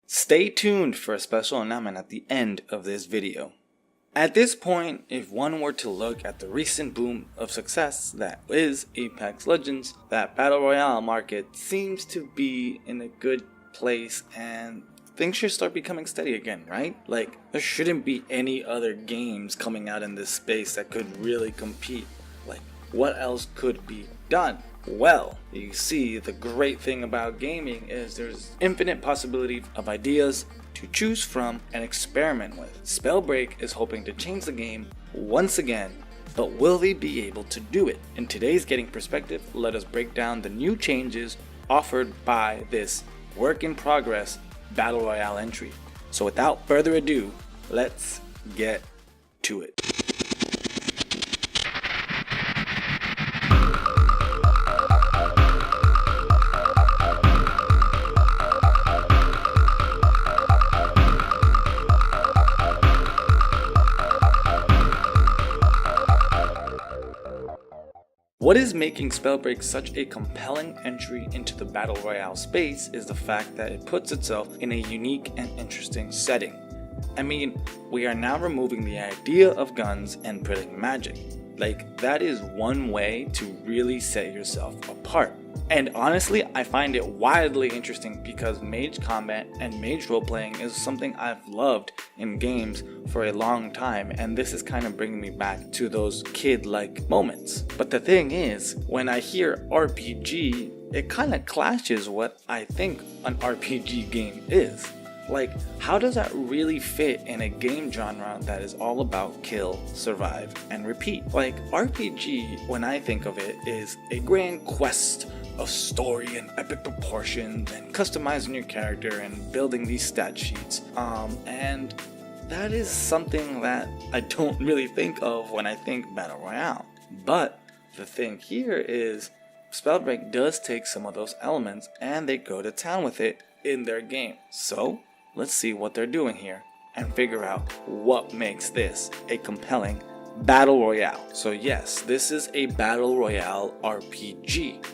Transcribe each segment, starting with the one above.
Stay tuned for a special announcement at the end of this video. At this point, if one were to look at the recent boom of success that is Apex Legends, that Battle Royale market seems to be in a good place and things should start becoming steady again, right? Like, there shouldn't be any other games coming out in this space that could really compete. Like, what else could be done? Well, you see, the great thing about gaming is there's infinite possibility of ideas to choose from and experiment with. Spellbreak is hoping to change the game once again, but will they be able to do it? In today's Getting Perspective, let us break down the new changes offered by this work in progress Battle Royale entry. So without further ado, let's get to it. What is making Spellbreak such a compelling entry into the Battle Royale space is the fact that it puts itself in a unique and interesting setting. I mean, we are now removing the idea of guns and putting magic. Like, that is one way to really set yourself apart. And honestly, I find it wildly interesting because mage combat and mage roleplaying is something I've loved in games for a long time, and this is kind of bringing me back to those kid-like moments. But the thing is, when I hear RPG, it kind of clashes what I think an RPG game is. Like, how does that really fit in a game genre that is all about kill, survive, and repeat? Like, RPG, when I think of it, is a grand quest of story and epic proportions and customizing your character and building these stat sheets. And that is something that I don't really think of when I think Battle Royale. But the thing here is Spellbreak does take some of those elements and they go to town with it in their game. So let's see what they're doing here and figure out what makes this a compelling Battle Royale. So yes, this is a Battle Royale RPG.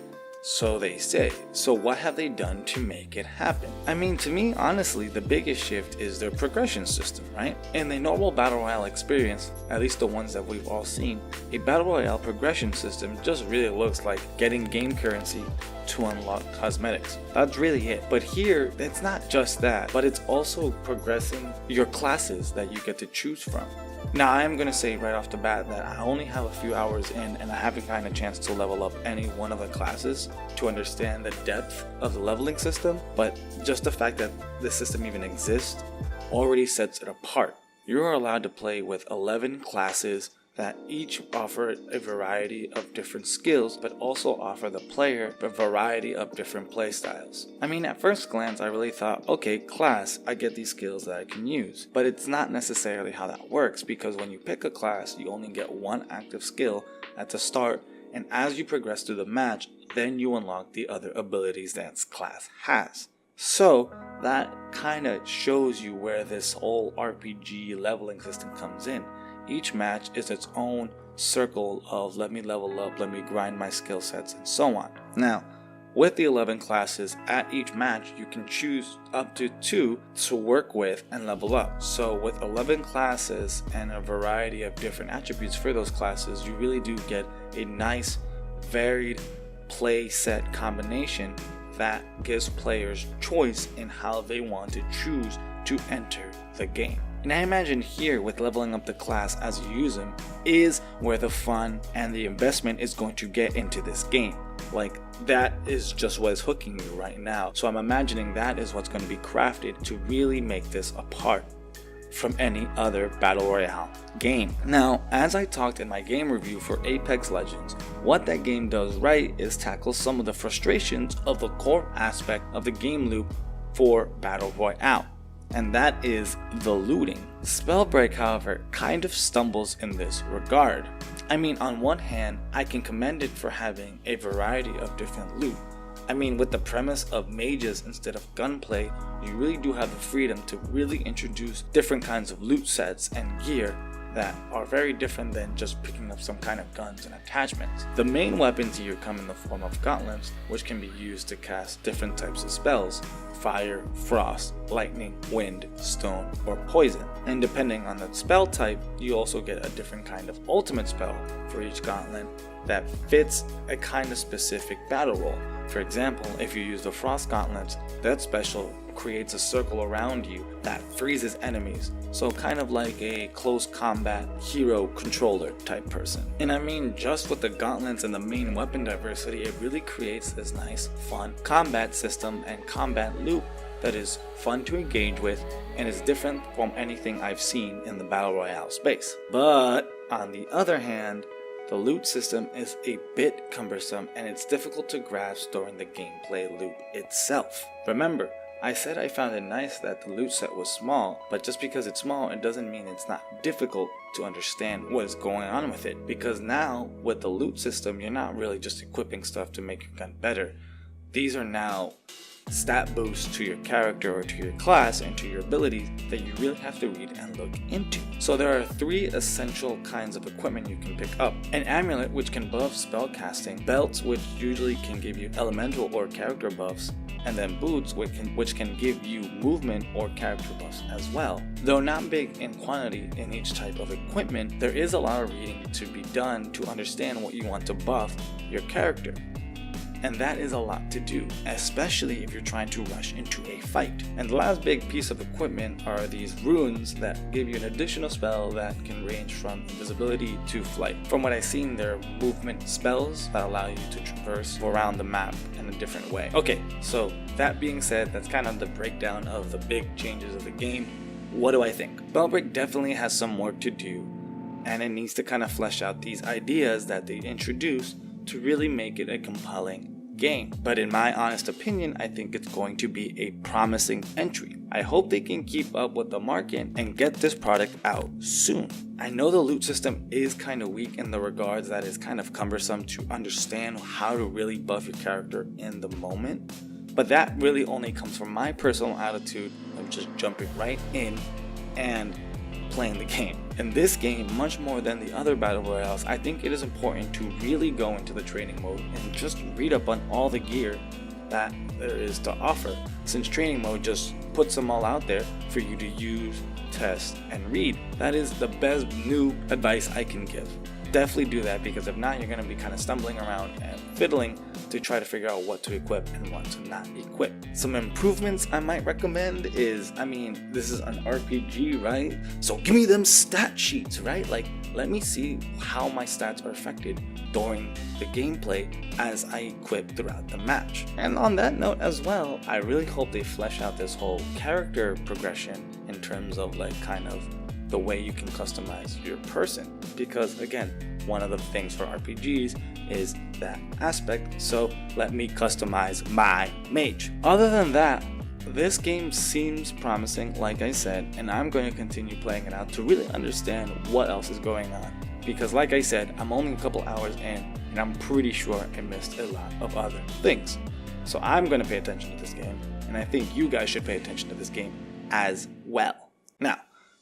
So they say. So what have they done to make it happen? I mean, to me, honestly, the biggest shift is their progression system, right? In the normal Battle Royale experience, at least the ones that we've all seen, a Battle Royale progression system just really looks like getting game currency to unlock cosmetics. That's really it. But here, it's not just that, but it's also progressing your classes that you get to choose from. Now, I'm going to say right off the bat that I only have a few hours in and I haven't gotten a chance to level up any one of the classes to understand the depth of the leveling system, but just the fact that this system even exists already sets it apart. You are allowed to play with 11 classes that each offer a variety of different skills, but also offer the player a variety of different play styles. I mean, at first glance, I really thought, okay, class, I get these skills that I can use. But it's not necessarily how that works, because when you pick a class, you only get one active skill at the start, and as you progress through the match, then you unlock the other abilities that class has. So that kind of shows you where this whole RPG leveling system comes in. Each match is its own circle of let me level up, let me grind my skill sets, and so on. Now, with the 11 classes at each match, you can choose up to 2 to work with and level up. So with 11 classes and a variety of different attributes for those classes, you really do get a nice, varied play set combination that gives players choice in how they want to choose to enter the game. And I imagine here with leveling up the class as you use them is where the fun and the investment is going to get into this game. Like, that is just what is hooking you right now. So I'm imagining that is what's going to be crafted to really make this apart from any other Battle Royale game. Now, as I talked in my game review for Apex Legends, what that game does right is tackle some of the frustrations of the core aspect of the game loop for Battle Royale, and that is the looting. Spellbreak, however, kind of stumbles in this regard. I mean, on one hand, I can commend it for having a variety of different loot. I mean, with the premise of mages instead of gunplay, you really do have the freedom to really introduce different kinds of loot sets and gear that are very different than just picking up some kind of guns and attachments. The main weapons here come in the form of gauntlets, which can be used to cast different types of spells: fire, frost, lightning, wind, stone, or poison. And depending on the spell type, you also get a different kind of ultimate spell for each gauntlet that fits a kind of specific battle role. For example, if you use the frost gauntlets, that special creates a circle around you that freezes enemies, so kind of like a close combat hero controller type person. And I mean, just with the gauntlets and the main weapon diversity, it really creates this nice fun combat system and combat loop that is fun to engage with and is different from anything I've seen in the Battle Royale space. But on the other hand, the loot system is a bit cumbersome and it's difficult to grasp during the gameplay loop itself. Remember, I said I found it nice that the loot set was small, but just because it's small, it doesn't mean it's not difficult to understand what is going on with it. Because now, with the loot system, you're not really just equipping stuff to make your gun better. These are now stat boosts to your character or to your class and to your abilities that you really have to read and look into. So there are 3 essential kinds of equipment you can pick up: an amulet, which can buff spell casting; belts, which usually can give you elemental or character buffs; and then boots, which can give you movement or character buffs as well. Though not big in quantity in each type of equipment, there is a lot of reading to be done to understand what you want to buff your character. And that is a lot to do, especially if you're trying to rush into a fight. And the last big piece of equipment are these runes that give you an additional spell that can range from invisibility to flight. From what I've seen, they're movement spells that allow you to traverse around the map in a different way. Okay, so that being said, that's kind of the breakdown of the big changes of the game. What do I think? Spellbreak definitely has some work to do, and it needs to kind of flesh out these ideas that they introduce to really make it a compelling game. But in my honest opinion, I think it's going to be a promising entry. I hope they can keep up with the market and get this product out soon. I know the loot system is kind of weak in the regards that it's kind of cumbersome to understand how to really buff your character in the moment, but that really only comes from my personal attitude of just jumping right in and playing the game. In this game, much more than the other battle royales, I think it is important to really go into the training mode and just read up on all the gear that there is to offer, since training mode just puts them all out there for you to use, test, and read. That is the best noob advice I can give. Definitely do that, because if not, you're going to be kind of stumbling around and fiddling to try to figure out what to equip and what to not equip. Some improvements I might recommend is, this is an RPG, right? So give me them stat sheets, right? Like, let me see how my stats are affected during the gameplay as I equip throughout the match. And on that note as well, I really hope they flesh out this whole character progression in terms of like kind of the way you can customize your person, because again, one of the things for RPGs is that aspect. So let me customize my mage. Other than that, this game seems promising, like I said, and I'm going to continue playing it out to really understand what else is going on, because like I said, I'm only a couple hours in and I'm pretty sure I missed a lot of other things. So I'm going to pay attention to this game, and I think you guys should pay attention to this game as well. Now,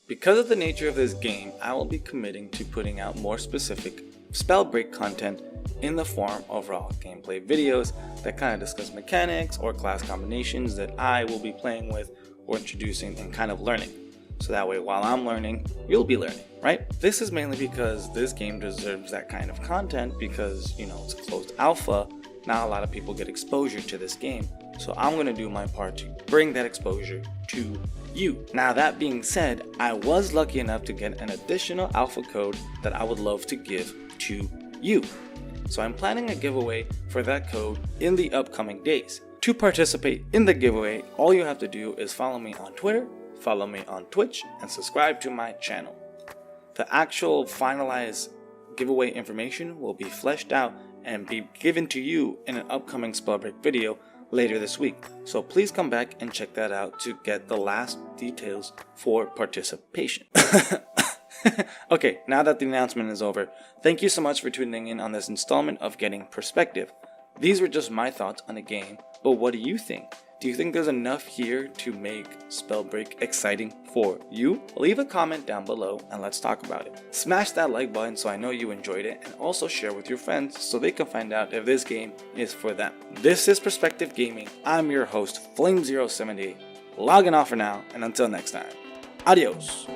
because of the nature of this game, I will be committing to putting out more specific Spellbreak content in the form of raw gameplay videos that kind of discuss mechanics or class combinations that I will be playing with or introducing and kind of learning. So that way, while I'm learning, you'll be learning, right? This is mainly because this game deserves that kind of content because, it's a closed alpha. Not a lot of people get exposure to this game. So I'm going to do my part to bring that exposure to you. Now, that being said, I was lucky enough to get an additional alpha code that I would love to give to you. So I'm planning a giveaway for that code in the upcoming days. To participate in the giveaway, all you have to do is follow me on Twitter, follow me on Twitch, and subscribe to my channel. The actual finalized giveaway information will be fleshed out and be given to you in an upcoming Spellbreak video later this week. So please come back and check that out to get the last details for participation. Okay, now that the announcement is over, thank you so much for tuning in on this installment of Getting Perspective. These were just my thoughts on the game, but what do you think? Do you think there's enough here to make Spellbreak exciting for you? Leave a comment down below and let's talk about it. Smash that like button so I know you enjoyed it, and also share with your friends so they can find out if this game is for them. This is Perspective Gaming. I'm your host, Flame078, logging off for now, and until next time, adios.